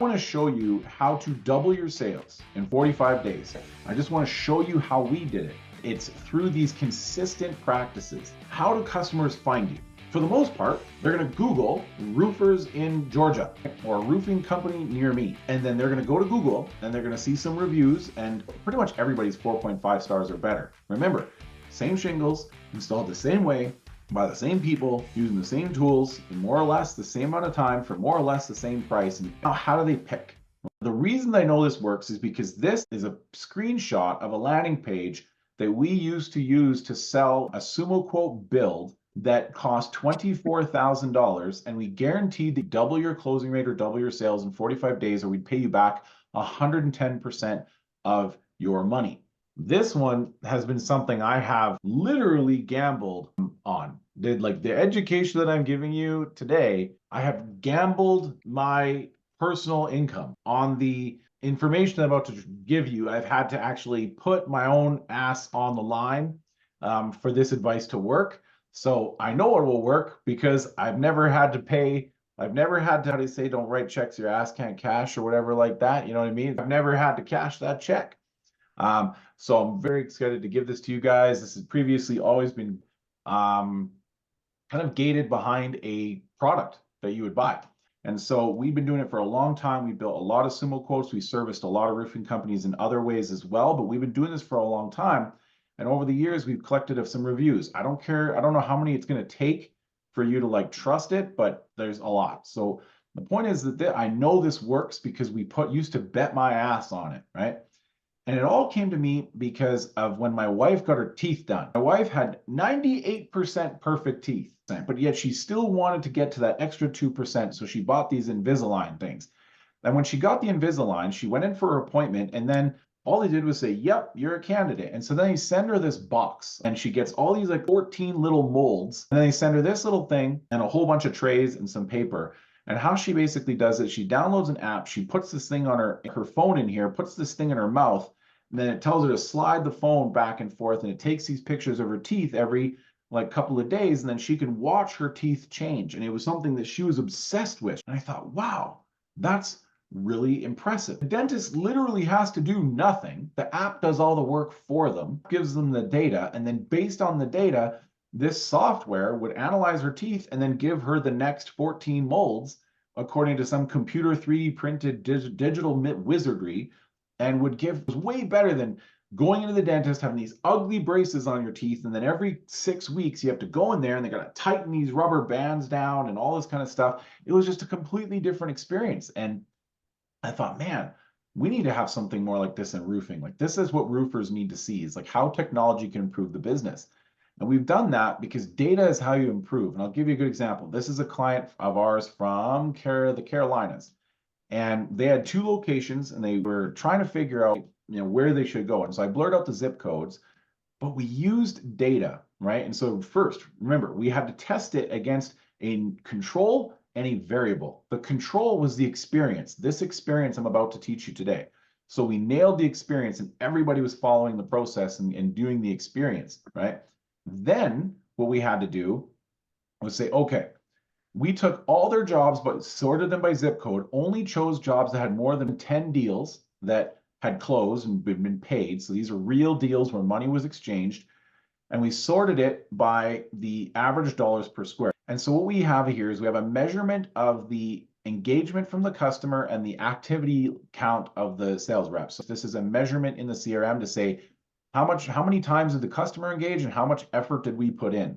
I want to show you how to double your sales in 45 days. I just want to show you how we did it. It's through these consistent practices. How do customers find you? For the most part, they're going to Google roofers in Georgia or a roofing company near me. And then they're going to go to Google and they're going to see some reviews, and pretty much everybody's 4.5 stars or better. Remember, same shingles, installed the same way, by the same people, using the same tools, in more or less the same amount of time for more or less the same price. And now, how do they pick? The reason I know this works is because this is a screenshot of a landing page that we used to sell a Sumo Quote build that cost $24,000, and we guaranteed to double your closing rate or double your sales in 45 days, or we'd pay you back 110% of your money. This one has been something I have literally gambled on. Like the education that I'm giving you today, I have gambled my personal income on the information I'm about to give you. I've had to actually put my own ass on the line for this advice to work. So I know it will work because I've never had to pay. I've never had to, how do you say, don't write checks your ass can't cash or whatever like that. You know what I mean? I've never had to cash that check. So I'm very excited to give this to you guys. This has previously always been kind of gated behind a product that you would buy. And so we've been doing it for a long time. We built a lot of Sumo Quotes. We serviced a lot of roofing companies in other ways as well, but we've been doing this for a long time. And over the years, we've collected some reviews. I don't care. I don't know how many it's going to take for you to like trust it, but there's a lot. So the point is that I know this works because we used to bet my ass on it, right? And it all came to me because of when my wife got her teeth done. My wife had 98% perfect teeth, but yet she still wanted to get to that extra 2%. So she bought these Invisalign things. And when she got the Invisalign, she went in for her appointment, and then all they did was say, yep, you're a candidate. And so then they send her this box, and she gets all these like 14 little molds. And then they send her this little thing and a whole bunch of trays and some paper. And how she basically does it, she downloads an app, she puts this thing on her phone in here, puts this thing in her mouth, and then it tells her to slide the phone back and forth, and it takes these pictures of her teeth every like couple of days, and then she can watch her teeth change. And it was something that she was obsessed with. And I thought, wow, that's really impressive. The dentist literally has to do nothing. The app does all the work for them, gives them the data, and then based on the data, this software would analyze her teeth and then give her the next 14 molds according to some computer 3D printed digital wizardry, and would give was way better than going into the dentist, having these ugly braces on your teeth, and then every 6 weeks you have to go in there and they got to tighten these rubber bands down and all this kind of stuff. It was just a completely different experience. And I thought, man, we need to have something more like this in roofing. Like this is what roofers need to see, is like how technology can improve the business. And we've done that because data is how you improve. And I'll give you a good example. This is a client of ours from the Carolinas. And they had 2 locations, and they were trying to figure out, where they should go. And so I blurred out the zip codes, but we used data, right? And so first, remember, we had to test it against a control and a variable. The control was the experience. This experience I'm about to teach you today. So we nailed the experience, and everybody was following the process and doing the experience, right? Then what we had to do was say, okay, we took all their jobs, but sorted them by zip code, only chose jobs that had more than 10 deals that had closed and been paid. So these are real deals where money was exchanged. And we sorted it by the average dollars per square. And so what we have here is we have a measurement of the engagement from the customer and the activity count of the sales reps. So this is a measurement in the CRM to say how many times did the customer engage and how much effort did we put in.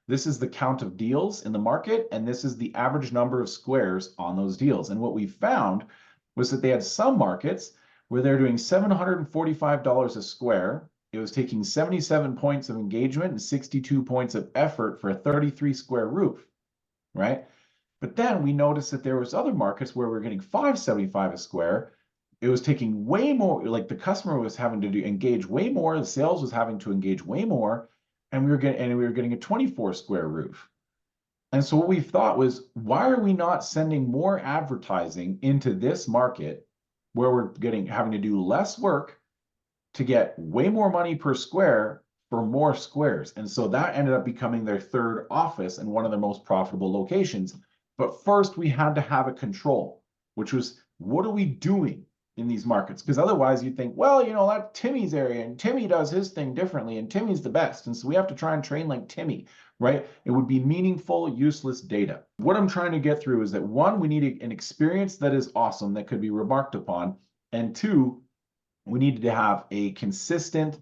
This is the count of deals in the market, and this is the average number of squares on those deals. And what we found was that they had some markets where they're doing $745 a square. It was taking 77 points of engagement and 62 points of effort for a 33 square roof, right? But then we noticed that there was other markets where we're getting $575 a square. It was taking way more, like the customer was having to engage way more, the sales was having to engage way more, and we were getting a 24 square roof. And so what we thought was, why are we not sending more advertising into this market where we're having to do less work to get way more money per square for more squares? And so that ended up becoming their 3rd office and one of their most profitable locations. But first we had to have a control, which was what are we doing in these markets? Because otherwise you think, well, that's Timmy's area and Timmy does his thing differently and Timmy's the best. And so we have to try and train like Timmy, right? It would be meaningful, useless data. What I'm trying to get through is that one, we need an experience that is awesome, that could be remarked upon. And two, we needed to have a consistent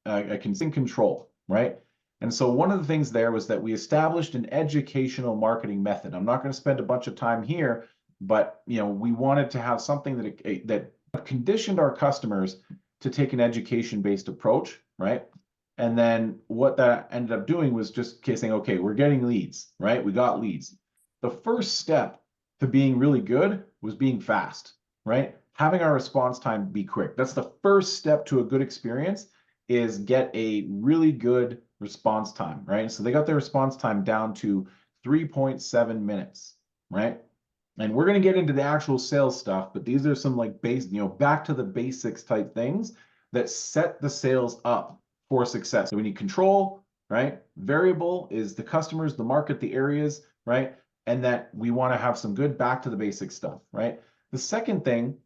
control, right? And so one of the things there was that we established an educational marketing method. I'm not going to spend a bunch of time here, but we wanted to have something that conditioned our customers to take an education-based approach, right? And then what that ended up doing was just saying, okay, we're getting leads, right? We got leads. The first step to being really good was being fast, right? Having our response time be quick. That's the first step to a good experience, is get a really good response time, right? So they got their response time down to 3.7 minutes, right? And we're going to get into the actual sales stuff, but these are some like back to the basics type things that set the sales up for success. So we need control, right? Variable is the customers, the market, the areas, right? And that we want to have some good back to the basics stuff, right? The second thing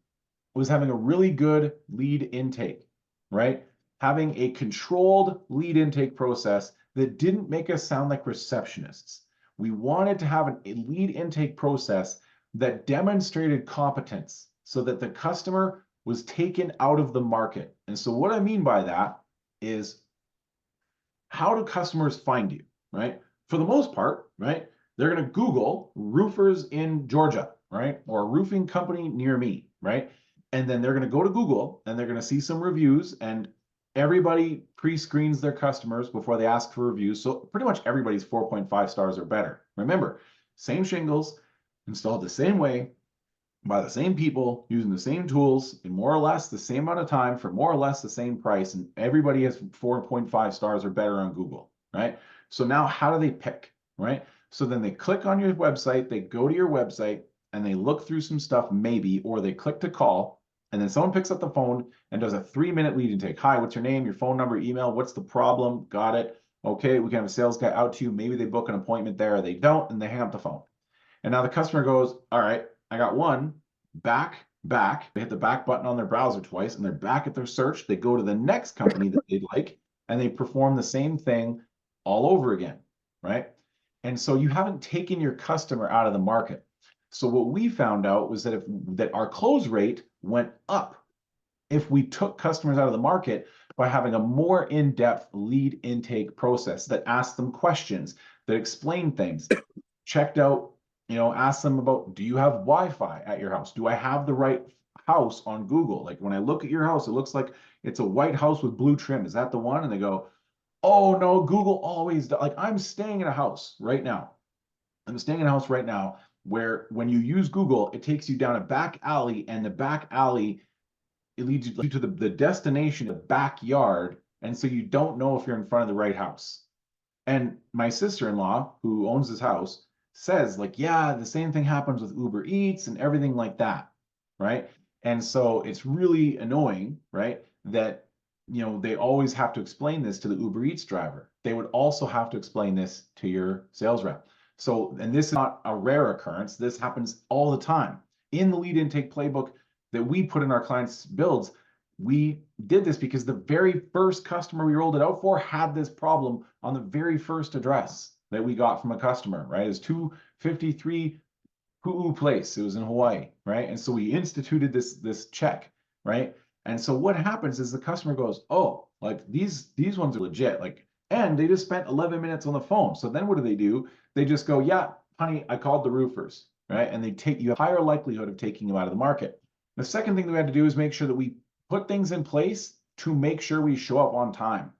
was having a really good lead intake, right? Having a controlled lead intake process that didn't make us sound like receptionists. We wanted to have a lead intake process that demonstrated competence so that the customer was taken out of the market. And so what I mean by that is, how do customers find you, right? For the most part, right, they're going to Google roofers in Georgia, right? Or a roofing company near me, right? And then they're going to go to Google and they're going to see some reviews, and everybody pre-screens their customers before they ask for reviews. So pretty much everybody's 4.5 stars or better. Remember, same shingles, installed the same way, by the same people, using the same tools in more or less the same amount of time for more or less the same price, and everybody has 4.5 stars or better on Google, right? So now how do they pick, right? So then they click on your website, they go to your website, and they look through some stuff maybe, or they click to call, and then someone picks up the phone and does a 3-minute lead intake. Hi, what's your name, your phone number, email, what's the problem? Got it. Okay, we can have a sales guy out to you. Maybe they book an appointment there, or they don't, and they hang up the phone. And now the customer goes, all right, I got one, back. They hit the back button on their browser twice, and they're back at their search. They go to the next company that they'd like, and they perform the same thing all over again, right? And so you haven't taken your customer out of the market. So what we found out was that our close rate went up if we took customers out of the market by having a more in-depth lead intake process that asked them questions, that explained things, checked out, asked them about, do you have Wi-Fi at your house? Do I have the right house on Google? Like when I look at your house, it looks like it's a white house with blue trim. Is that the one? And they go, oh no, Google always does. Like I'm staying in a house right now. Where when you use Google, it takes you down a back alley, and the back alley, it leads you to the destination, the backyard. And so you don't know if you're in front of the right house. And my sister-in-law, who owns this house, says like, yeah, the same thing happens with Uber Eats and everything like that, right? And so it's really annoying, right, that they always have to explain this to the Uber Eats driver. They would also have to explain this to your sales rep. So, and this is not a rare occurrence. This happens all the time. In the lead intake playbook that we put in our clients' builds, we did this because the very first customer we rolled it out for had this problem on the very first address that we got from a customer, right? It's 253 Hu'u Place. It was in Hawaii, right? And so we instituted this check, right? And so what happens is the customer goes, oh, like these ones are legit, like, and they just spent 11 minutes on the phone. So then what do? They just go, yeah, honey, I called the roofers, right? And you have a higher likelihood of taking them out of the market. The second thing that we had to do is make sure that we put things in place to make sure we show up on time,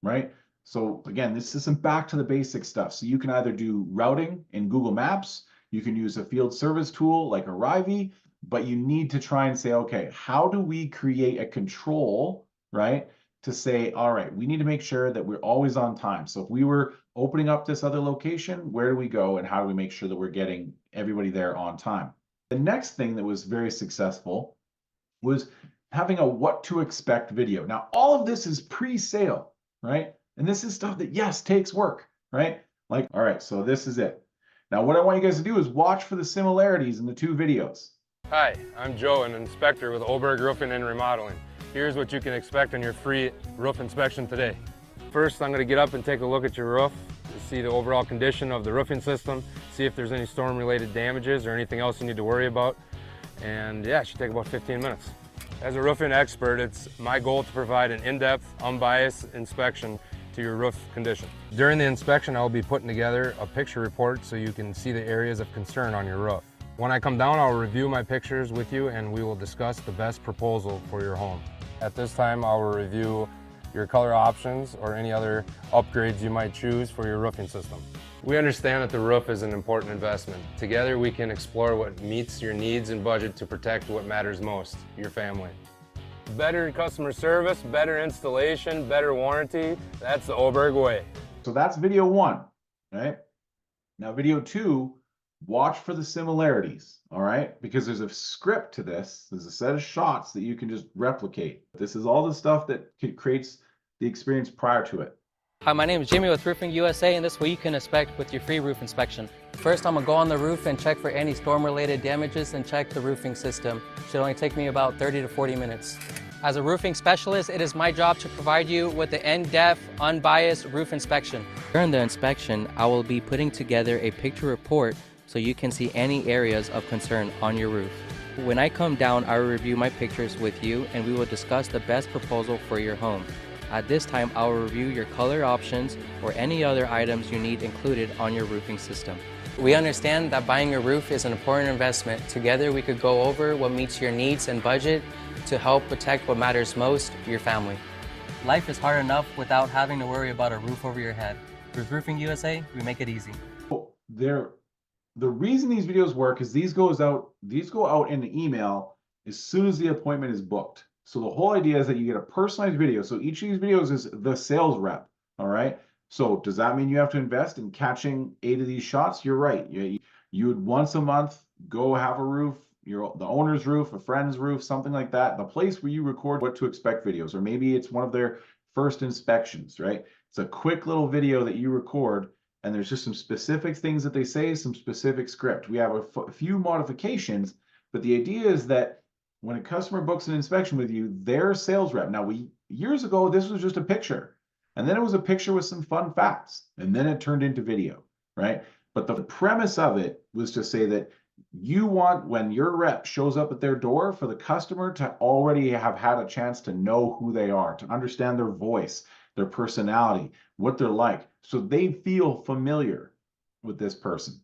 right? So again, this is some back to the basic stuff. So you can either do routing in Google Maps, you can use a field service tool like Arrivy, but you need to try and say, okay, how do we create a control, right? To say, all right, we need to make sure that we're always on time. So if we were opening up this other location, where do we go and how do we make sure that we're getting everybody there on time? The next thing that was very successful was having a what to expect video. Now, all of this is pre-sale, right? And this is stuff that, yes, takes work, right? Like, all right, so this is it. Now, what I want you guys to do is watch for the similarities in the two videos. Hi, I'm Joe, an inspector with Oberg Roofing and Remodeling. Here's what you can expect on your free roof inspection today. First, I'm going to get up and take a look at your roof to see the overall condition of the roofing system, see if there's any storm-related damages or anything else you need to worry about. And yeah, it should take about 15 minutes. As a roofing expert, it's my goal to provide an in-depth, unbiased inspection to your roof condition. During the inspection, I'll be putting together a picture report so you can see the areas of concern on your roof. When I come down, I'll review my pictures with you and we will discuss the best proposal for your home. At this time, I will review your color options or any other upgrades you might choose for your roofing system. We understand that the roof is an important investment. Together, we can explore what meets your needs and budget to protect what matters most, your family. Better customer service, better installation, better warranty, that's the Oberg way. So that's video one, right? Now video two, watch for the similarities, all right? Because there's a script to this. There's a set of shots that you can just replicate. This is all the stuff that creates the experience prior to it. Hi, my name is Jimmy with Roofing USA, and this is what you can expect with your free roof inspection. First, I'm gonna go on the roof and check for any storm-related damages and check the roofing system. Should only take me about 30 to 40 minutes. As a roofing specialist, it is my job to provide you with the in-depth, unbiased roof inspection. During the inspection, I will be putting together a picture report so you can see any areas of concern on your roof. When I come down, I will review my pictures with you and we will discuss the best proposal for your home. At this time, I will review your color options or any other items you need included on your roofing system. We understand that buying a roof is an important investment. Together, we could go over what meets your needs and budget to help protect what matters most, your family. Life is hard enough without having to worry about a roof over your head. With Roofing USA, we make it easy. The reason these videos work is these go out in the email as soon as the appointment is booked. So the whole idea is that you get a personalized video. So each of these videos is the sales rep, all right? So does that mean you have to invest in catching 8 of these shots? You're right. You would once a month go have a roof, the owner's roof, a friend's roof, something like that, the place where you record what to expect videos, or maybe it's one of their first inspections, right? It's a quick little video that you record, and there's just some specific things that they say, some specific script. We have a few modifications, but the idea is that when a customer books an inspection with you, their sales rep. Now, years ago, this was just a picture, and then it was a picture with some fun facts, and then it turned into video, right? But the premise of it was to say that you want, when your rep shows up at their door, for the customer to already have had a chance to know who they are, to understand their voice, their personality, what they're like, so they feel familiar with this person.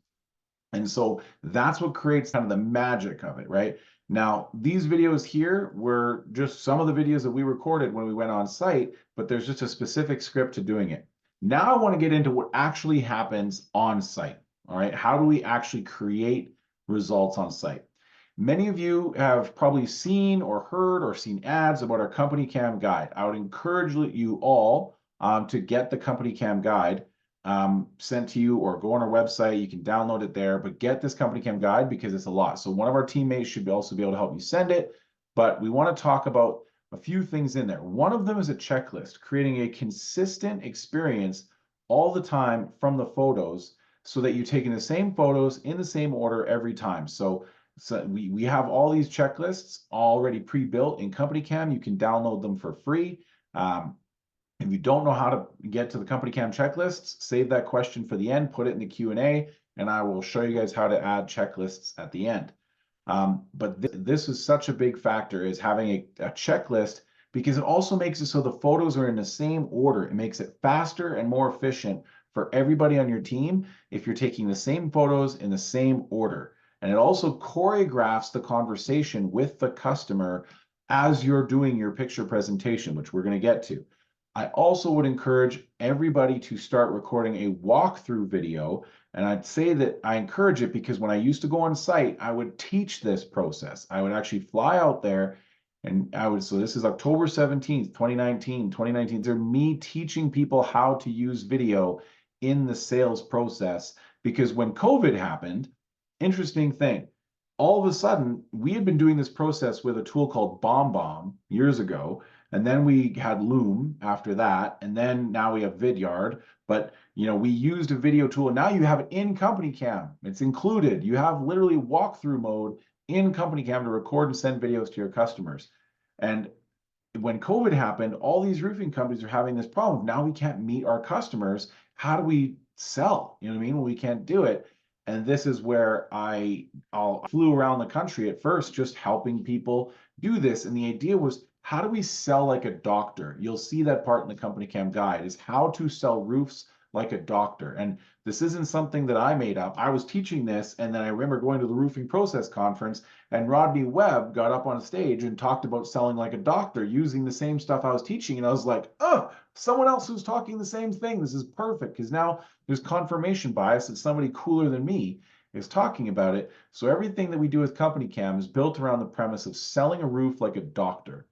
And so that's what creates kind of the magic of it, right? Now, these videos here were just some of the videos that we recorded when we went on site, but there's just a specific script to doing it. Now I want to get into what actually happens on site, all right? How do we actually create results on site? Many of you have probably seen or heard or seen ads about our Company Cam Guide. I would encourage you all to get the Company Cam Guide sent to you, or go on our website. You can download it there, but get this Company Cam Guide because it's a lot. So one of our teammates should also be able to help you send it, but we want to talk about a few things in there. One of them is a checklist, creating a consistent experience all the time from the photos so that you're taking the same photos in the same order every time. So we have all these checklists already pre-built in Company Cam. You can download them for free. If you don't know how to get to the Company Cam checklists, save that question for the end, put it in the Q&A, and I will show you guys how to add checklists at the end. But this is such a big factor, is having a checklist, because it also makes it so the photos are in the same order. It makes it faster and more efficient for everybody on your team if you're taking the same photos in the same order. And it also choreographs the conversation with the customer as you're doing your picture presentation, which we're going to get to. I also would encourage everybody to start recording a walkthrough video. And I'd say that I encourage it because when I used to go on site, I would teach this process. I would actually fly out there and so this is October 17th, 2019. They're me teaching people how to use video in the sales process, because when COVID happened, interesting thing, all of a sudden, we had been doing this process with a tool called BombBomb years ago, And then we had Loom after that. And then now we have Vidyard. But we used a video tool. Now you have it in Company Cam. It's included. You have literally walkthrough mode in Company Cam to record and send videos to your customers. And when COVID happened, all these roofing companies are having this problem. Now we can't meet our customers. How do we sell? You know what I mean? When we can't do it. And this is where I flew around the country at first, just helping people do this. And the idea was, how do we sell like a doctor? You'll see that part in the Company Cam guide, is how to sell roofs like a doctor. And this isn't something that I made up. I was teaching this, and then I remember going to the Roofing Process Conference, and Rodney Webb got up on stage and talked about selling like a doctor using the same stuff I was teaching. And I was like, oh, someone else who's talking the same thing. This is perfect, because now there's confirmation bias that somebody cooler than me is talking about it. So everything that we do with Company Cam is built around the premise of selling a roof like a doctor,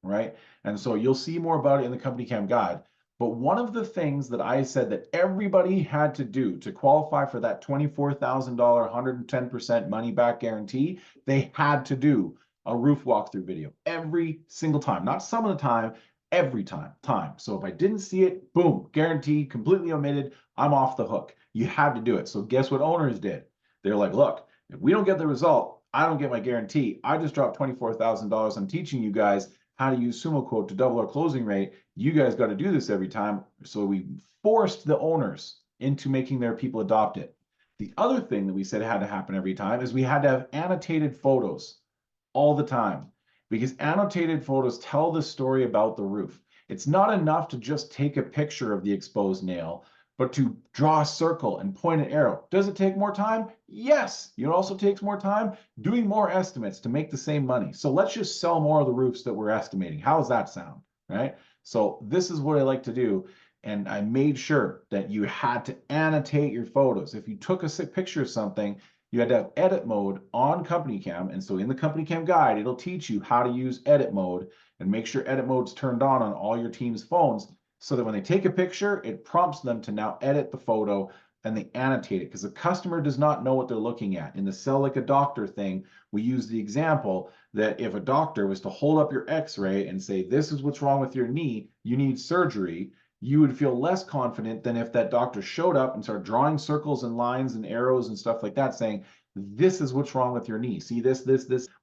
right? And so you'll see more about it in the Company Cam guide. But one of the things that I said that everybody had to do to qualify for that $24,000 110% money back guarantee, they had to do a roof walkthrough video every single time, not some of the time, every time. So if I didn't see it, boom, guaranteed, completely omitted, I'm off the hook. You had to do it. So guess what owners did? They're like, look, if we don't get the result, I don't get my guarantee. I just dropped $24,000. I'm teaching you guys how to use Sumo Quote to double our closing rate. You guys got to do this every time. So we forced the owners into making their people adopt it. The other thing that we said had to happen every time is we had to have annotated photos all the time, because annotated photos tell the story about the roof. It's not enough to just take a picture of the exposed nail, but to draw a circle and point an arrow. Does it take more time? Yes. It also takes more time doing more estimates to make the same money. So let's just sell more of the roofs that we're estimating. How does that sound, right? So this is what I like to do. And I made sure that you had to annotate your photos. If you took a picture of something, you had to have edit mode on Company Cam. And so in the Company Cam guide, it'll teach you how to use edit mode, and make sure edit mode's turned on all your team's phones, so that when they take a picture, it prompts them to now edit the photo and they annotate it, because the customer does not know what they're looking at. In the sell like a doctor thing, we use the example that if a doctor was to hold up your x-ray and say, this is what's wrong with your knee, you need surgery, you would feel less confident than if that doctor showed up and started drawing circles and lines and arrows and stuff like that, saying, this is what's wrong with your knee. See this,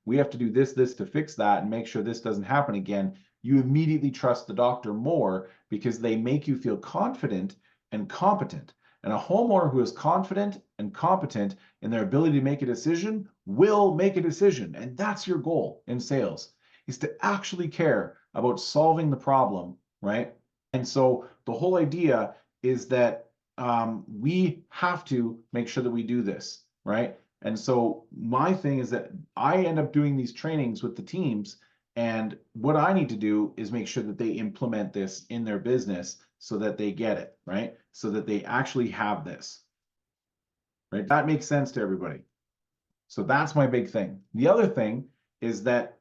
we have to do this to fix that and make sure this doesn't happen again. You immediately trust the doctor more, because they make you feel confident and competent. And a homeowner who is confident and competent in their ability to make a decision will make a decision. And that's your goal in sales, is to actually care about solving the problem, right? And so the whole idea is that we have to make sure that we do this, right? And so my thing is that I end up doing these trainings with the teams, and what I need to do is make sure that they implement this in their business so that they get it, right? So that they actually have this, right? That makes sense to everybody. So that's my big thing. The other thing is that,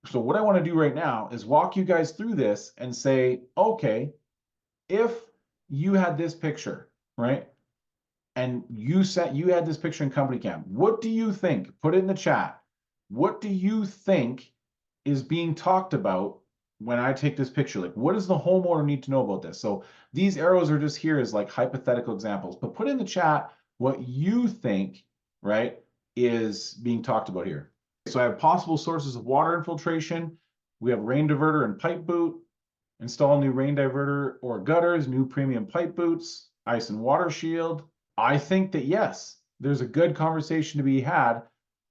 so what I want to do right now is walk you guys through this and say, okay, if you had this picture, right? And you had this picture in Company Cam, what do you think? Put it in the chat. What do you think is being talked about when I take this picture? Like, what does the homeowner need to know about this? So these arrows are just here as like hypothetical examples, but put in the chat what you think, right, is being talked about here. So I have possible sources of water infiltration. We have rain diverter and pipe boot. Install new rain diverter or gutters, new premium pipe boots, ice and water shield. I think that yes, there's a good conversation to be had.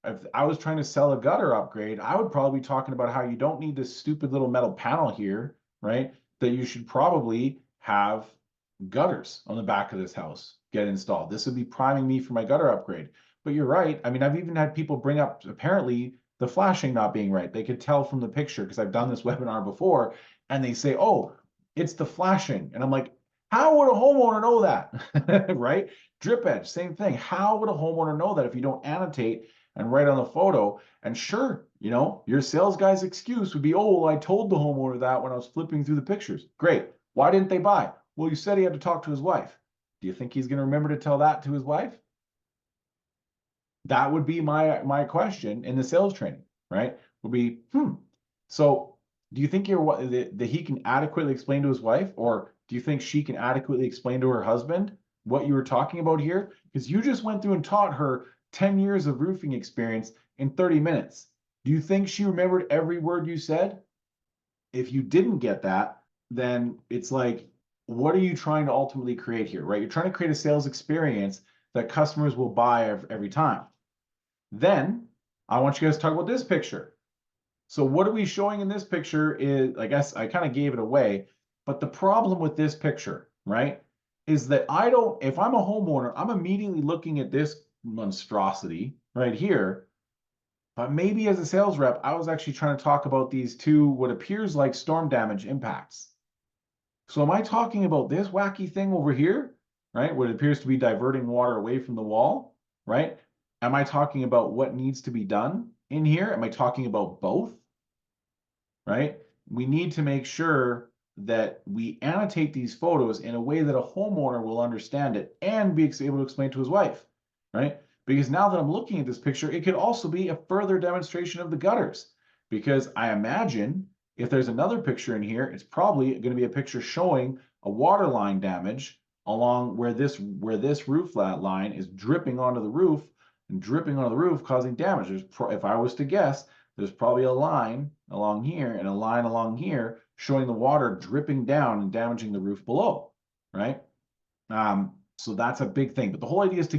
If I was trying to sell a gutter upgrade, I would probably be talking about how you don't need this stupid little metal panel here, right? That you should probably have gutters on the back of this house get installed. This would be priming me for my gutter upgrade. But you're right. I mean, I've even had people bring up apparently the flashing not being right. They could tell from the picture, because I've done this webinar before, and they say, oh, it's the flashing. And I'm like, how would a homeowner know that? Right? Drip edge, same thing. How would a homeowner know that if you don't annotate and write on the photo? And sure, your sales guy's excuse would be, oh, well, I told the homeowner that when I was flipping through the pictures. Great. Why didn't they buy? Well, you said he had to talk to his wife. Do you think he's going to remember to tell that to his wife? That would be my question in the sales training, right? Would be, So Do you think that he can adequately explain to his wife, or do you think she can adequately explain to her husband what you were talking about here? Because you just went through and taught her 10 years of roofing experience in 30 minutes. Do you think she remembered every word you said? If you didn't get that, then it's like, what are you trying to ultimately create here, right? You're trying to create a sales experience that customers will buy every time. Then I want you guys to talk about this picture. So what are we showing in this picture is, I guess I kind of gave it away, but the problem with this picture, right, is that if I'm a homeowner, I'm immediately looking at this monstrosity right here, but maybe as a sales rep, I was actually trying to talk about these two, what appears like storm damage impacts. So am I talking about this wacky thing over here, right, what appears to be diverting water away from the wall, right? Am I talking about what needs to be done in here? Am I talking about both? Right? We need to make sure that we annotate these photos in a way that a homeowner will understand it and be able to explain to his wife, right? Because now that I'm looking at this picture, it could also be a further demonstration of the gutters. Because I imagine if there's another picture in here, it's probably going to be a picture showing a water line damage along where this roof line is dripping onto the roof and dripping onto the roof, causing damage. If I was to guess, there's probably a line along here and a line along here showing the water dripping down and damaging the roof below, right? So that's a big thing. But the whole idea is to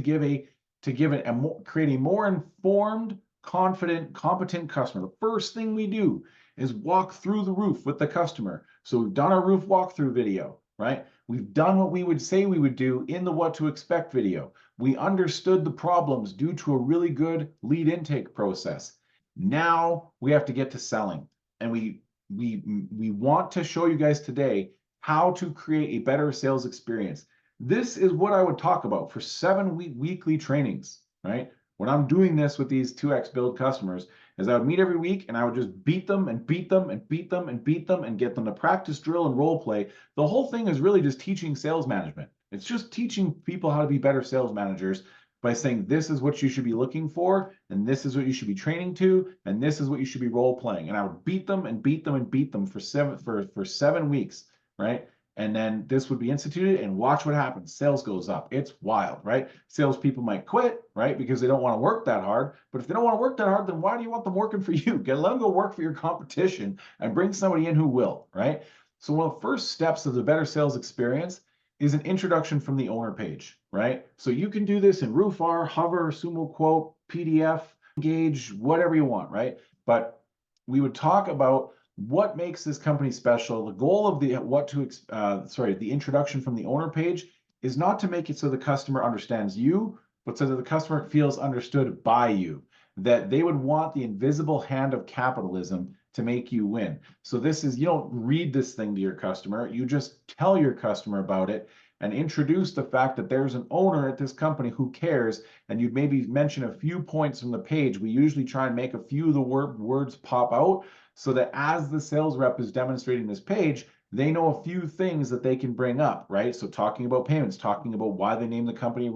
create a more informed, confident, competent customer. The first thing we do is walk through the roof with the customer. So we've done our roof walkthrough video, right? We've done what we would say we would do in the what to expect video. We understood the problems due to a really good lead intake process. Now we have to get to selling, and we want to show you guys today how to create a better sales experience. This is what I would talk about for 7-week weekly trainings, right? When I'm doing this with these 2x build customers, is I would meet every week and I would just beat them and beat them and beat them and beat them and get them to practice, drill, and role play. The whole thing is really just teaching sales management. It's just teaching people how to be better sales managers by saying this is what you should be looking for, and this is what you should be training to, and this is what you should be role playing. And I would beat them and beat them and beat them for 7 weeks, right? And then this would be instituted, and watch what happens. Sales goes up. It's wild, right? Salespeople might quit, right? Because they don't want to work that hard. But if they don't want to work that hard, then why do you want them working for you? Let them go work for your competition and bring somebody in who will, right? So one of the first steps of the better sales experience is an introduction from the owner page, right? So you can do this in Roofr, Hover, Sumo Quote, PDF, Engage, whatever you want, right? But we would talk about what makes this company special. The goal of the introduction from the owner page is not to make it so the customer understands you, but so that the customer feels understood by you, that they would want the invisible hand of capitalism to make you win. So this is, you don't read this thing to your customer, you just tell your customer about it and introduce the fact that there's an owner at this company who cares, and you'd maybe mention a few points from the page. We usually try and make a few of the words pop out so that as the sales rep is demonstrating this page, they know a few things that they can bring up, right? So talking about payments, talking about why they named the company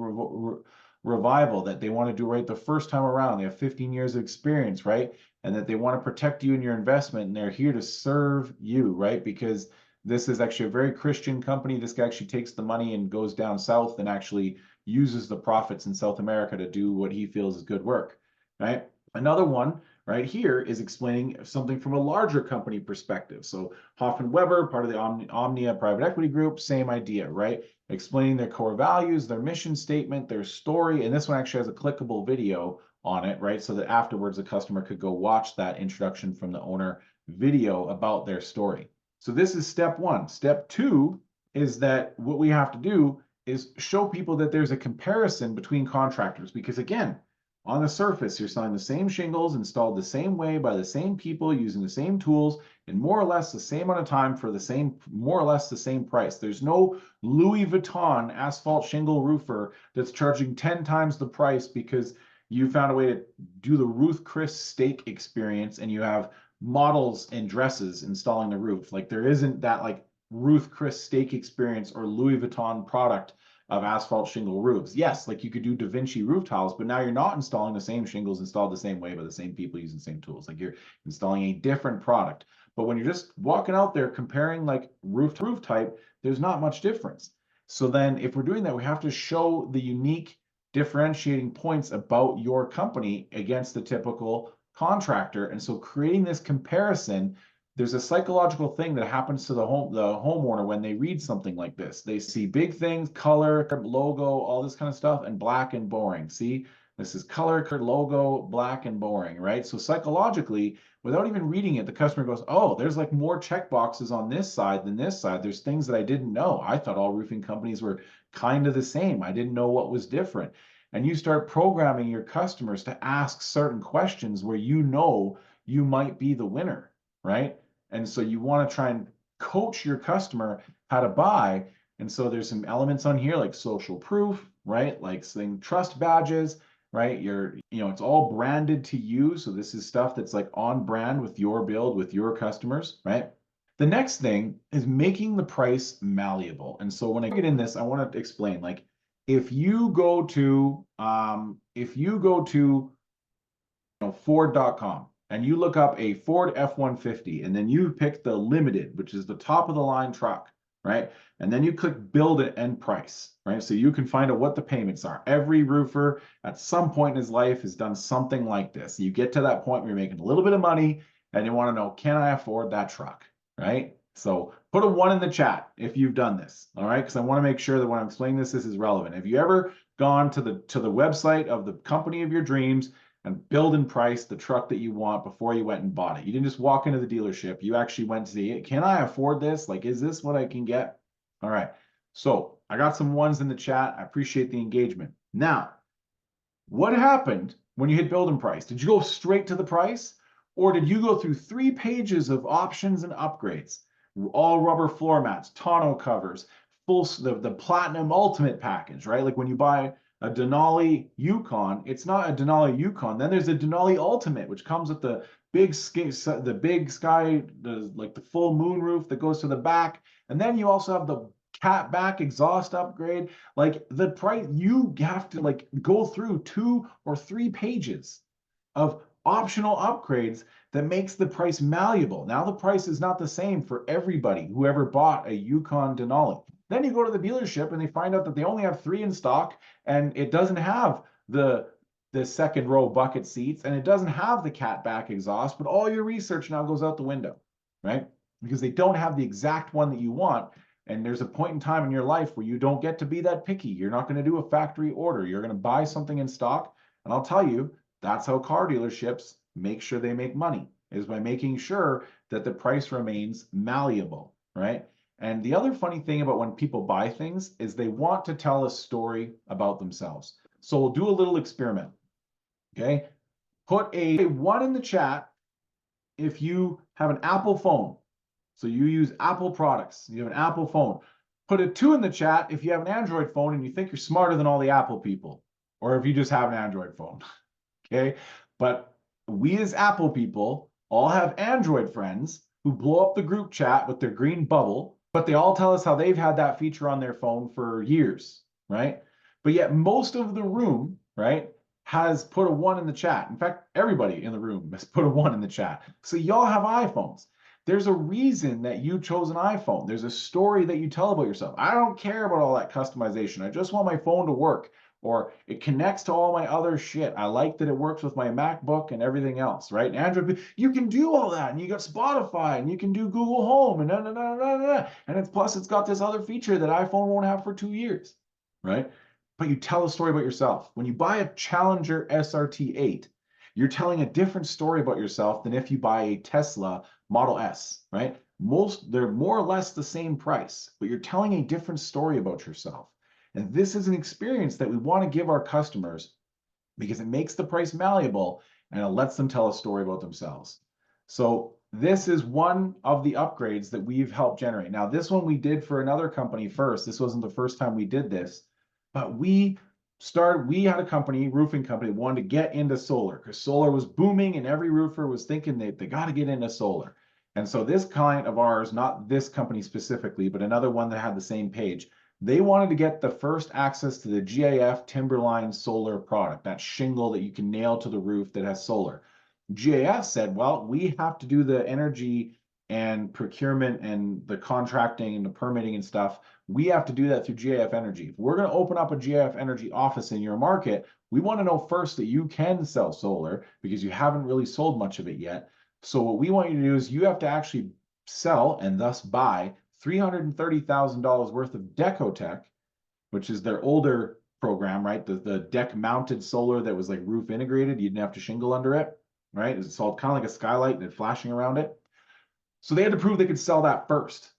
Revival, that they want to do right the first time around. They have 15 years of experience, right? And that they want to protect you and your investment, and they're here to serve you, right? Because this is actually a very Christian company. This guy actually takes the money and goes down south and actually uses the profits in South America to do what he feels is good work, right? Another one right here is explaining something from a larger company perspective. So Hoffman Weber, part of the Omnia private equity group, same idea, right? Explaining their core values, their mission statement, their story. And this one actually has a clickable video on it, right? So that afterwards the customer could go watch that introduction from the owner video about their story. So this is step one. Step two is that what we have to do is show people that there's a comparison between contractors, because again, on the surface, you're selling the same shingles installed the same way by the same people using the same tools in more or less the same amount of time for more or less the same price. There's no Louis Vuitton asphalt shingle roofer that's charging 10 times the price because you found a way to do the Ruth Chris steak experience and you have models and dresses installing the roof. Like there isn't that like Ruth Chris steak experience or Louis Vuitton product of asphalt shingle roofs. Yes, like you could do Da Vinci roof tiles, but now you're not installing the same shingles installed the same way by the same people using the same tools. Like you're installing a different product. But when you're just walking out there comparing like roof to roof type, there's not much difference. So then if we're doing that, we have to show the unique differentiating points about your company against the typical contractor. And so creating this comparison, there's a psychological thing that happens to the homeowner when they read something like this. They see big things, color, logo, all this kind of stuff, and black and boring. See, this is color, logo, black and boring, right? So psychologically, without even reading it, the customer goes, oh, there's like more check boxes on this side than this side. There's things that I didn't know. I thought all roofing companies were kind of the same. I didn't know what was different. And you start programming your customers to ask certain questions where you know you might be the winner, right? And so you want to try and coach your customer how to buy. And so there's some elements on here like social proof, right? Like saying trust badges, right? It's all branded to you. So this is stuff that's like on brand with your build, with your customers, right? The next thing is making the price malleable. And so when I get in this, I want to explain, like, if you go to Ford.com and you look up a Ford F-150 and then you pick the limited, which is the top of the line truck, right? And then you click build it and price, right? So you can find out what the payments are. Every roofer at some point in his life has done something like this. You get to that point where you're making a little bit of money and you want to know, can I afford that truck, right? So put a 1 in the chat if you've done this, all right? Because I want to make sure that when I'm explaining this is relevant. Have you ever gone to the website of the company of your dreams and build and price the truck that you want before you went and bought it? You didn't just walk into the dealership. You actually went to see, can I afford this? Like, is this what I can get? All right. So I got some 1s in the chat. I appreciate the engagement. Now, what happened when you hit build and price? Did you go straight to the price? Or did you go through 3 pages of options and upgrades? All rubber floor mats, tonneau covers, the Platinum Ultimate package, right? Like when you buy a Denali Yukon, it's not a Denali Yukon. Then there's a Denali Ultimate, which comes with the big sky, like the full moon roof that goes to the back. And then you also have the cat back exhaust upgrade. Like the price, you have to like go through 2 or 3 pages of optional upgrades that makes the price malleable. Now the price is not the same for everybody who ever bought a Yukon Denali. Then you go to the dealership and they find out that they only have 3 in stock and it doesn't have the second row bucket seats and it doesn't have the cat back exhaust, but all your research now goes out the window, right? Because they don't have the exact one that you want. And there's a point in time in your life where you don't get to be that picky. You're not going to do a factory order. You're going to buy something in stock. And I'll tell you, that's how car dealerships make sure they make money, is by making sure that the price remains malleable, right? And the other funny thing about when people buy things is they want to tell a story about themselves. So we'll do a little experiment, okay? Put a 1 in the chat if you have an Apple phone. So you use Apple products, you have an Apple phone. Put a 2 in the chat if you have an Android phone and you think you're smarter than all the Apple people, or if you just have an Android phone, okay? But we as Apple people all have Android friends who blow up the group chat with their green bubble, but they all tell us how they've had that feature on their phone for years, right? But yet most of the room, right, has put a 1 in the chat. In fact, everybody in the room has put a 1 in the chat. So y'all have iPhones. There's a reason that you chose an iPhone. There's a story that you tell about yourself. I don't care about all that customization. I just want my phone to work, or it connects to all my other shit. I like that it works with my MacBook and everything else, right? And Android, you can do all that, and you got Spotify, and you can do Google Home, and and it's plus it's got this other feature that iPhone won't have for 2 years, right? But you tell a story about yourself. When you buy a Challenger SRT8, you're telling a different story about yourself than if you buy a Tesla Model S, right? They're more or less the same price, but you're telling a different story about yourself. And this is an experience that we want to give our customers because it makes the price malleable and it lets them tell a story about themselves. So this is one of the upgrades that we've helped generate. Now, this one we did for another company first. This wasn't the first time we did this, but we had a company, roofing company, wanted to get into solar because solar was booming and every roofer was thinking they got to get into solar. And so this client of ours, not this company specifically, but another one that had the same page, They wanted to get the first access to the GAF Timberline solar product, that shingle that you can nail to the roof that has solar. GAF said, well, we have to do the energy and procurement and the contracting and the permitting and stuff. We have to do that through GAF Energy. If we're going to open up a GAF Energy office in your market, we want to know first that you can sell solar because you haven't really sold much of it yet. So what we want you to do is you have to actually sell and thus buy $330,000 worth of Decotech, which is their older program, right? The deck mounted solar that was like roof integrated. You didn't have to shingle under it, right? It's kind of like a skylight and it flashing around it. So they had to prove they could sell that first.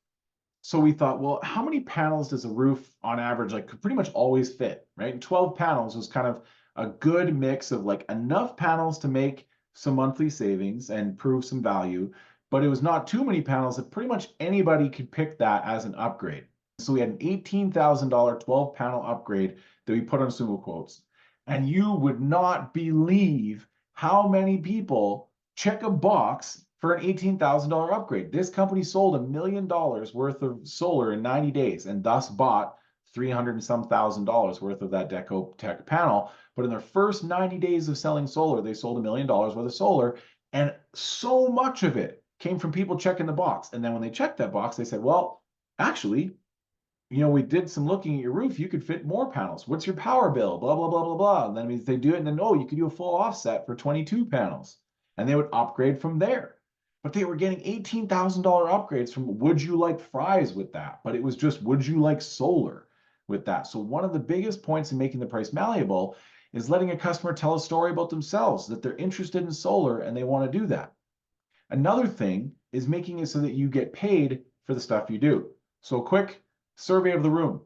So we thought, well, how many panels does a roof on average like could pretty much always fit, right? And 12 panels was kind of a good mix of like enough panels to make some monthly savings and prove some value, but it was not too many panels that pretty much anybody could pick that as an upgrade. So we had an $18,000 12 panel upgrade that we put on Sumo Quotes. And you would not believe how many people check a box for an $18,000 upgrade. This company sold $1 million worth of solar in 90 days and thus bought 300 and some thousand dollars worth of that Decotech panel. But in their first 90 days of selling solar, they sold $1 million worth of solar. And so much of it came from people checking the box. And then when they checked that box, they said, well, actually, you know, we did some looking at your roof. You could fit more panels. What's your power bill? Blah, blah, blah, blah, blah. And then means they do it. And then, oh, you could do a full offset for 22 panels. And they would upgrade from there. But they were getting $18,000 upgrades from would you like fries with that? But it was just would you like solar with that? So one of the biggest points in making the price malleable is letting a customer tell a story about themselves, that they're interested in solar and they want to do that. Another thing is making it so that you get paid for the stuff you do. So quick survey of the room.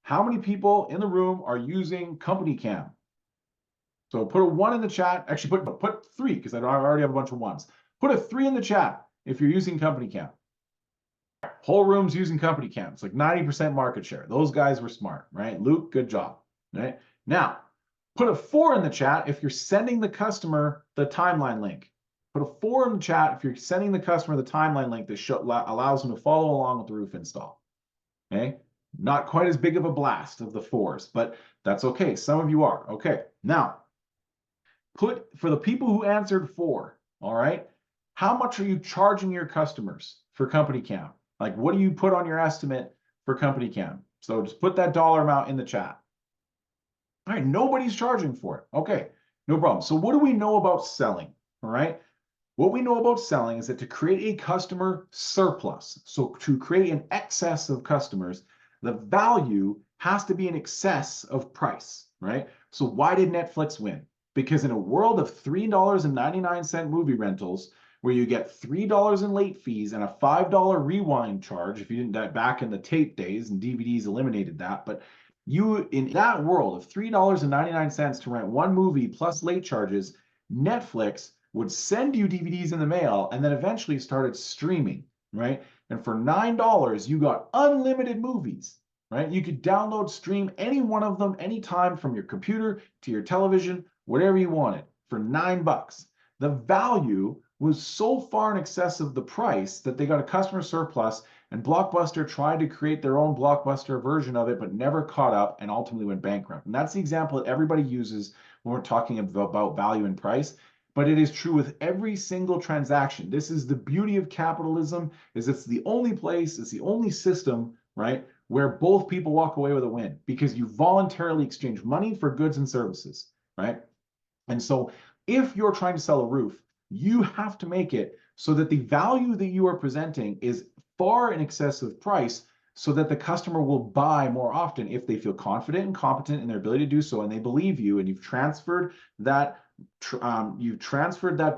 How many people in the room are using Company Cam? So put a 1 in the chat. Actually, put 3 because I already have a bunch of 1s. Put a 3 in the chat if you're using Company Cam. Whole room's using Company Cam. It's like 90% market share. Those guys were smart, right? Luke, good job. Right? Now, put a 4 in the chat if you're sending the customer the timeline link. Put a 4 in the chat if you're sending the customer the timeline link that allows them to follow along with the roof install. Okay? Not quite as big of a blast of the 4s, but that's okay. Some of you are. Okay. Now, put for the people who answered 4, all right? How much are you charging your customers for Company Cam? Like, what do you put on your estimate for Company Cam? So just put that dollar amount in the chat. All right, nobody's charging for it. Okay, no problem. So what do we know about selling? All right, what we know about selling is that to create a customer surplus, so to create an excess of customers, the value has to be in excess of price, right? So why did Netflix win? Because in a world of $3.99 movie rentals, where you get $3 in late fees and a $5 rewind charge, if you didn't back in the tape days, and DVDs eliminated that, but you in that world of $3.99 to rent one movie plus late charges, Netflix would send you DVDs in the mail and then eventually started streaming, right? And for $9, you got unlimited movies, right? You could download, stream any one of them anytime from your computer to your television, whatever you wanted for $9. The value was so far in excess of the price that they got a customer surplus, and Blockbuster tried to create their own Blockbuster version of it, but never caught up and ultimately went bankrupt. And that's the example that everybody uses when we're talking about value and price, but it is true with every single transaction. This is the beauty of capitalism, is it's the only place, it's the only system, right, where both people walk away with a win because you voluntarily exchange money for goods and services, right? And so if you're trying to sell a roof, you have to make it so that the value that you are presenting is far in excess of price so that the customer will buy more often if they feel confident and competent in their ability to do so and they believe you and you've transferred that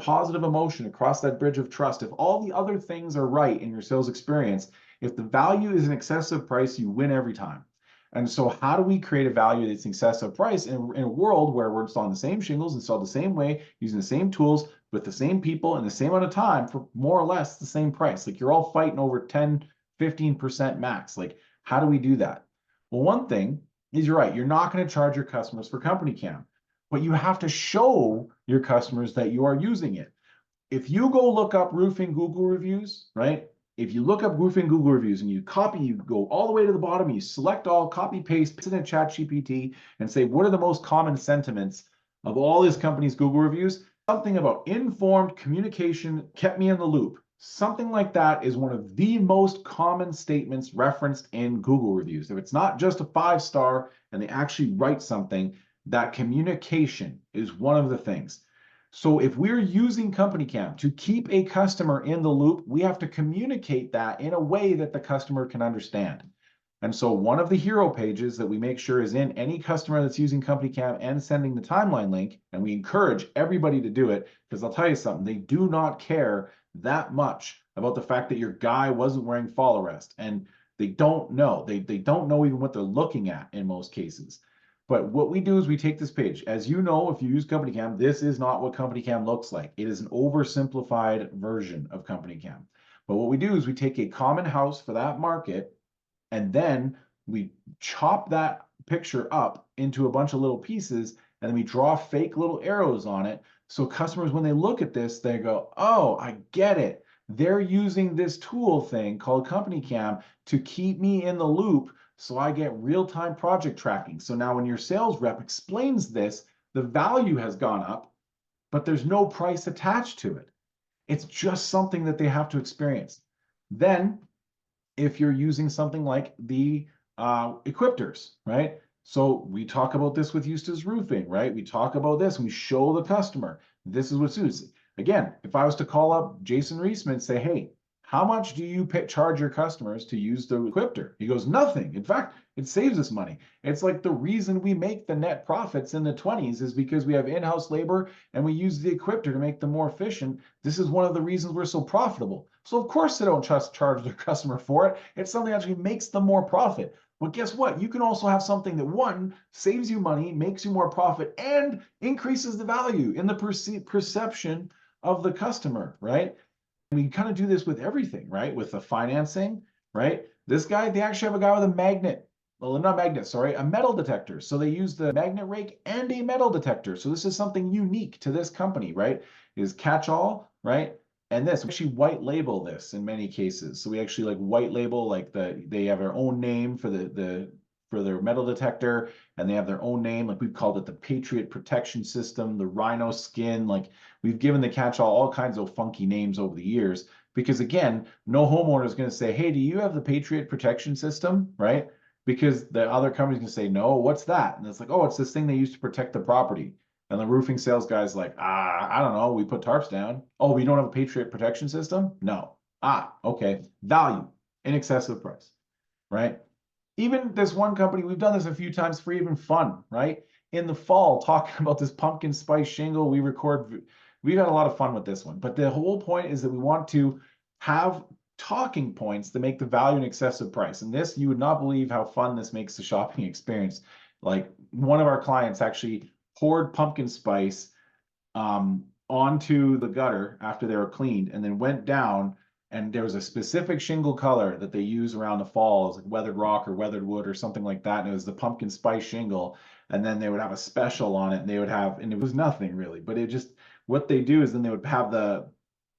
positive emotion across that bridge of trust. If all the other things are right in your sales experience, if the value is in excess of price, you win every time. And so how do we create a value that's in excess of price in a world where we're installing the same shingles, installed the same way, using the same tools, with the same people in the same amount of time for more or less the same price? Like you're all fighting over 10, 15% max. Like, how do we do that? Well, one thing is you're right. You're not going to charge your customers for Company Cam, but you have to show your customers that you are using it. If you go look up roofing Google reviews, right? if you look up roofing Google reviews and you copy, you go all the way to the bottom, you select all, copy, paste, paste it in ChatGPT and say, what are the most common sentiments of all these companies' Google reviews? Something about informed communication kept me in the loop. Something like that is one of the most common statements referenced in Google reviews. If it's not just a 5-star and they actually write something, that communication is one of the things. So if we're using CompanyCam to keep a customer in the loop, we have to communicate that in a way that the customer can understand. And so one of the hero pages that we make sure is in any customer that's using CompanyCam and sending the timeline link, and we encourage everybody to do it, because I'll tell you something, they do not care that much about the fact that your guy wasn't wearing fall arrest, and they don't know. They don't know even what they're looking at in most cases. But what we do is we take this page. As you know, if you use CompanyCam, this is not what CompanyCam looks like. It is an oversimplified version of CompanyCam. But what we do is we take a common house for that market, and then we chop that picture up into a bunch of little pieces, and then we draw fake little arrows on it. So customers, when they look at this, they go, oh, I get it. They're using this tool thing called CompanyCam to keep me in the loop so I get real-time project tracking. So now when your sales rep explains this, the value has gone up, but there's no price attached to it. It's just something that they have to experience. Then, if you're using something like the equipters, right? So we talk about this with Eustace Roofing, right? We talk about this and we show the customer, this is what suits. Again, if I was to call up Jason Reisman and say, hey, how much do you charge your customers to use the equipter? He goes, nothing. In fact, it saves us money. It's like the reason we make the net profits in the 20s is because we have in-house labor and we use the equipter to make them more efficient. This is one of the reasons we're so profitable. So of course they don't charge their customer for it. It's something that actually makes them more profit. But guess what? You can also have something that, one, saves you money, makes you more profit, and increases the value in the perception of the customer, right? We kind of do this with everything, right? With the financing, right? This guy, they actually have a guy with a magnet. Well, not magnet, sorry, a metal detector. So they use the magnet rake and a metal detector. So this is something unique to this company, right? Is catch-all, right? And this, we actually white label this in many cases. So we actually like white label, like they have their own name for for their metal detector, and they have their own name. Like we've called it the Patriot Protection System, the Rhino Skin. Like we've given the catch-all all kinds of funky names over the years, because again, no homeowner is going to say, hey, do you have the Patriot Protection System, right? Because the other company's going to say, no, what's that? And it's like, oh, it's this thing they use to protect the property. And the roofing sales guy's like, I don't know, we put tarps down. Oh, we don't have a Patriot Protection System? No. Okay. Value in excessive price, right? Even this one company, we've done this a few times for even fun, right? In the fall, talking about this pumpkin spice shingle, we've had a lot of fun with this one. But the whole point is that we want to have talking points to make the value an excessive price. And this, you would not believe how fun this makes the shopping experience. Like one of our clients actually poured pumpkin spice onto the gutter after they were cleaned, and then went down, and there was a specific shingle color that they use around the fall. It was like weathered rock or weathered wood or something like that, and it was the pumpkin spice shingle. And then they would have a special on it, and they would have, and it was nothing really, but it just, what they do is then they would have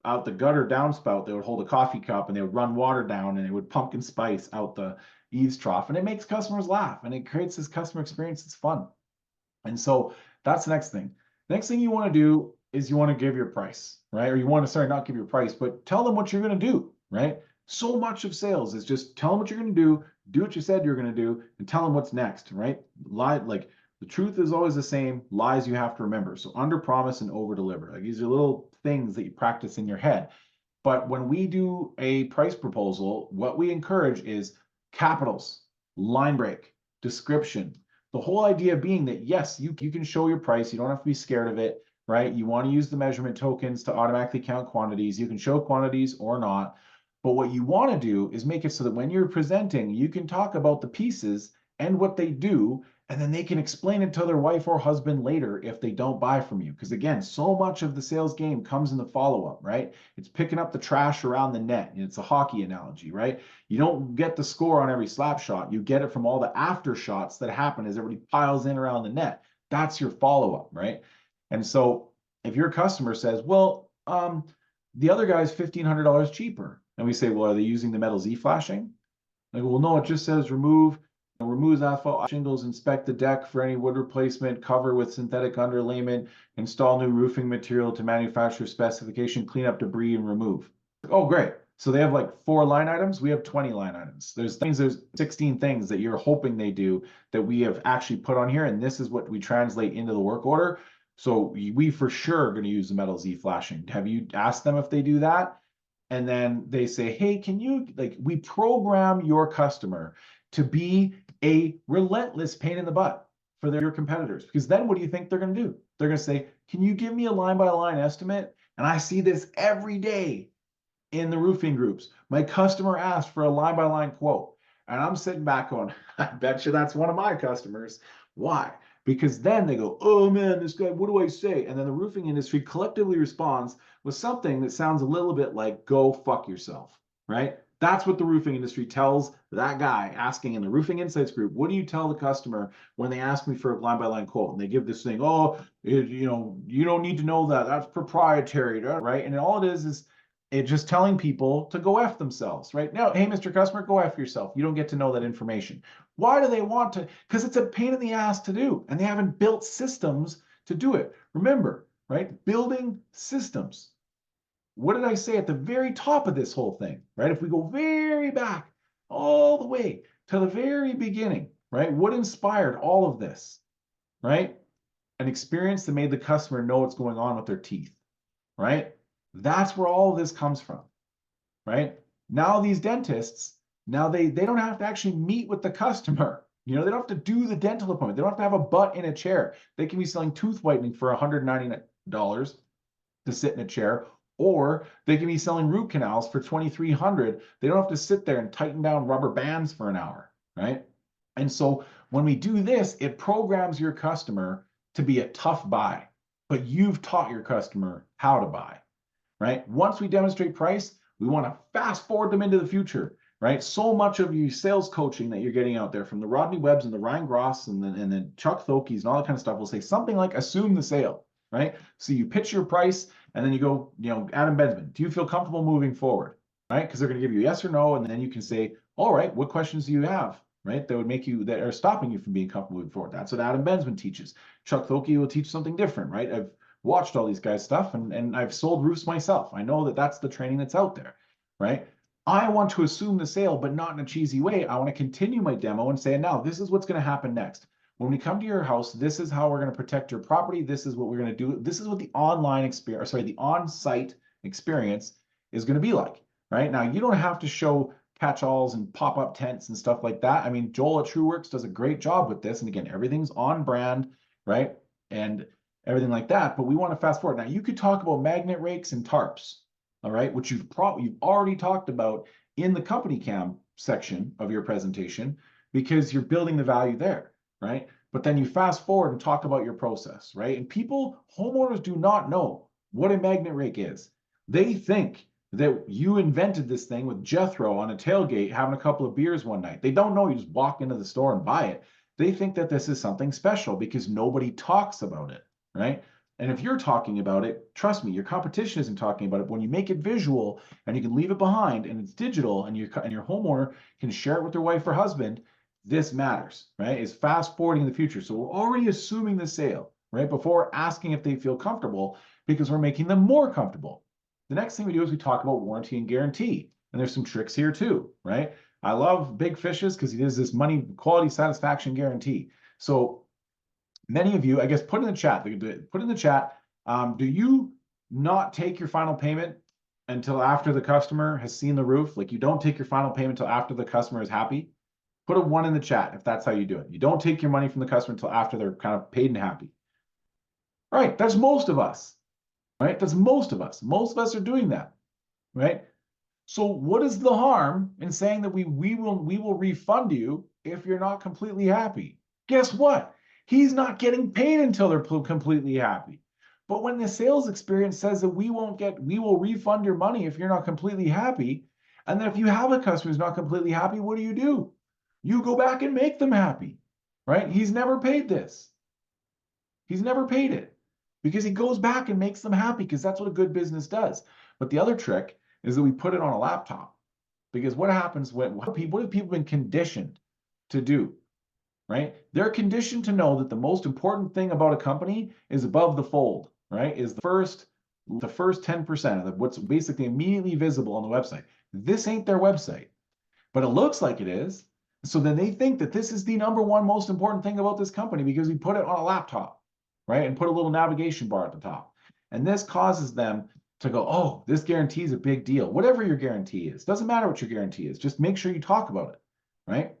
out the gutter downspout, they would hold a coffee cup and they would run water down, and it would pumpkin spice out the eaves trough, and it makes customers laugh, and it creates this customer experience that's fun. And so that's the next thing. Next thing you want to do is you want to give your price, right? Or you want to, sorry, not give your price, but tell them what you're going to do, right? So much of sales is just tell them what you're going to do what you said you're going to do, and tell them what's next, right? Lie, like the truth is always the same. Lies you have to remember. So under promise and over deliver. Like these are little things that you practice in your head. But when we do a price proposal, what we encourage is capitals, line break, description. The whole idea being that, yes, you can show your price. You don't have to be scared of it, right? You want to use the measurement tokens to automatically count quantities. You can show quantities or not. But what you want to do is make it so that when you're presenting, you can talk about the pieces and what they do, and then they can explain it to their wife or husband later if they don't buy from you. Because again, so much of the sales game comes in the follow-up, right? It's picking up the trash around the net. It's a hockey analogy, right? You don't get the score on every slap shot. You get it from all the after shots that happen as everybody piles in around the net. That's your follow-up, right? And so if your customer says, well, the other guy's $1,500 cheaper, And we say, well, are they using the metal Z flashing? They go, well, no, it just says remove, removes asphalt shingles, inspect the deck for any wood replacement, cover with synthetic underlayment, install new roofing material to manufacturer specification, clean up debris and remove. Oh, great. So they have like 4 line items. We have 20 line items. There's 16 things that you're hoping they do that we have actually put on here. And this is what we translate into the work order. So we for sure are going to use the metal Z flashing. Have you asked them if they do that? And then they say, hey, can you, like, we program your customer to be a relentless pain in the butt for your competitors. Because then what do you think they're going to do? They're going to say, can you give me a line by line estimate? And I see this every day in the roofing groups. My customer asked for a line by line quote. And I'm sitting back going, I bet you that's one of my customers. Why? Because then they go, oh man, this guy, what do I say? And then the roofing industry collectively responds with something that sounds a little bit like, go fuck yourself, right? That's what the roofing industry tells that guy asking in the Roofing Insights group. What do you tell the customer when they ask me for a line by line quote? And they give this thing, oh, you don't need to know that. That's proprietary, right? And all it is it just telling people to go F themselves, right? Now, hey, Mr. Customer, go F yourself. You don't get to know that information. Why do they want to? Because it's a pain in the ass to do, and they haven't built systems to do it. Remember, right? Building systems. What did I say at the very top of this whole thing, right? If we go very back, all the way to the very beginning, right? What inspired all of this, right? An experience that made the customer know what's going on with their teeth, right? That's where all of this comes from, right? Now these dentists, now they don't have to actually meet with the customer. They don't have to do the dental appointment. They don't have to have a butt in a chair. They can be selling tooth whitening for $199 to sit in a chair, or they can be selling root canals for $2,300. They don't have to sit there and tighten down rubber bands for an hour, right? And so when we do this, it programs your customer to be a tough buy, but you've taught your customer how to buy, right? Once we demonstrate price, we want to fast forward them into the future, right? So much of your sales coaching that you're getting out there from the Rodney Webbs and the Ryan Gross and the Chuck Thokes and all that kind of stuff will say something like assume the sale, right? So you pitch your price and then you go, Adam Benjamin, do you feel comfortable moving forward, right? Because they're going to give you yes or no. And then you can say, all right, what questions do you have, right? That are stopping you from being comfortable moving forward. That's what Adam Benjamin teaches. Chuck Thokes will teach something different, right? I've watched all these guys' stuff and I've sold roofs myself. I know that that's the training that's out there, right? I want to assume the sale, but not in a cheesy way. I want to continue my demo and say, now this is what's going to happen next. When we come to your house, this is how we're going to protect your property. This is what we're going to do. This is what the online experience, the on-site experience is going to be like, right? Now, you don't have to show catch-alls and pop-up tents and stuff like that. I mean, Joel at TrueWorks does a great job with this. And again, everything's on brand, right? And everything like that. But we want to fast forward. Now, you could talk about magnet rakes and tarps, all right, which you've already talked about in the company cam section of your presentation because you're building the value there, right? But then you fast forward and talk about your process, right? And homeowners do not know what a magnet rake is. They think that you invented this thing with Jethro on a tailgate having a couple of beers one night. They don't know you just walk into the store and buy it. They think that this is something special because nobody talks about it, right? And if you're talking about it, trust me, your competition isn't talking about it. But when you make it visual and you can leave it behind and it's digital and your homeowner can share it with their wife or husband, this matters, right? It's fast forwarding the future. So we're already assuming the sale, right? Before asking if they feel comfortable because we're making them more comfortable. The next thing we do is we talk about warranty and guarantee. And there's some tricks here too, right? I love Big Fishes because he does this money quality satisfaction guarantee. So many of you, I guess, put in the chat, do you not take your final payment until after the customer has seen the roof? Like you don't take your final payment until after the customer is happy? Put a 1 in the chat if that's how you do it. You don't take your money from the customer until after they're kind of paid and happy. All right, that's most of us, right? That's most of us. Most of us are doing that, right? So what is the harm in saying that we will refund you if you're not completely happy? Guess what? He's not getting paid until they're completely happy. But when the sales experience says that we will refund your money if you're not completely happy, and then if you have a customer who's not completely happy, what do? You go back and make them happy, right? He's never paid this. He's never paid it because he goes back and makes them happy because that's what a good business does. But the other trick is that we put it on a laptop. Because what happens what have people been conditioned to do, right? They're conditioned to know that the most important thing about a company is above the fold, right? Is the first 10% of what's basically immediately visible on the website. This ain't their website, but it looks like it is. So then they think that this is the number one most important thing about this company because we put it on a laptop, right? And put a little navigation bar at the top. And this causes them to go, oh, this guarantee is a big deal. Whatever your guarantee is, doesn't matter what your guarantee is, just make sure you talk about it, right?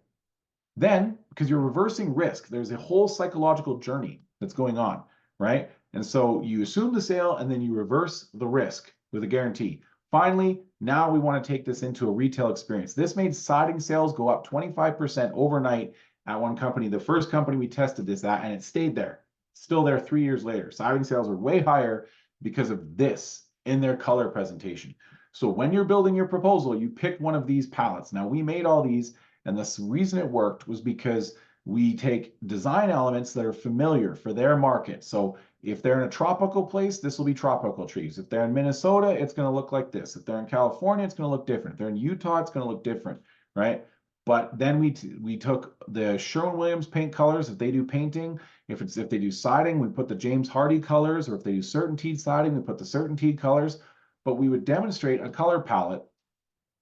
Then, because you're reversing risk, there's a whole psychological journey that's going on, right? And so you assume the sale and then you reverse the risk with a guarantee. Finally, now we want to take this into a retail experience. This made siding sales go up 25% overnight at one company. The first company we tested this at, and it stayed there, still there 3 years later. Siding sales are way higher because of this in their color presentation. So when you're building your proposal, you pick one of these palettes. Now we made all these, and the reason it worked was because we take design elements that are familiar for their market. So if they're in a tropical place, this will be tropical trees. If they're in Minnesota, it's going to look like this. If they're in California, it's going to look different. If they're in Utah, it's going to look different, right? But then we took the Sherwin-Williams paint colors. If they do painting, if they do siding, we put the James Hardie colors, or if they do CertainTeed siding, we put the CertainTeed colors. But we would demonstrate a color palette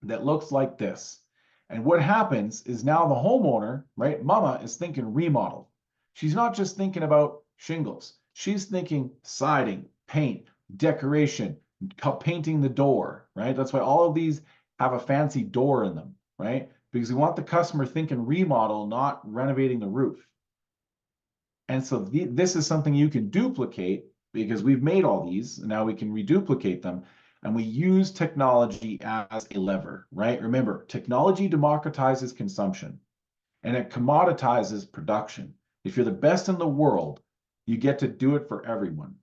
that looks like this. And what happens is now the homeowner, right, mama, is thinking remodel. She's not just thinking about shingles. She's thinking siding, paint, decoration, painting the door, right? That's why all of these have a fancy door in them, right? Because we want the customer thinking remodel, not renovating the roof. And so this is something you can duplicate because we've made all these, and now we can reduplicate them. And we use technology as a lever, right? Remember, technology democratizes consumption and it commoditizes production. If you're the best in the world, you get to do it for everyone.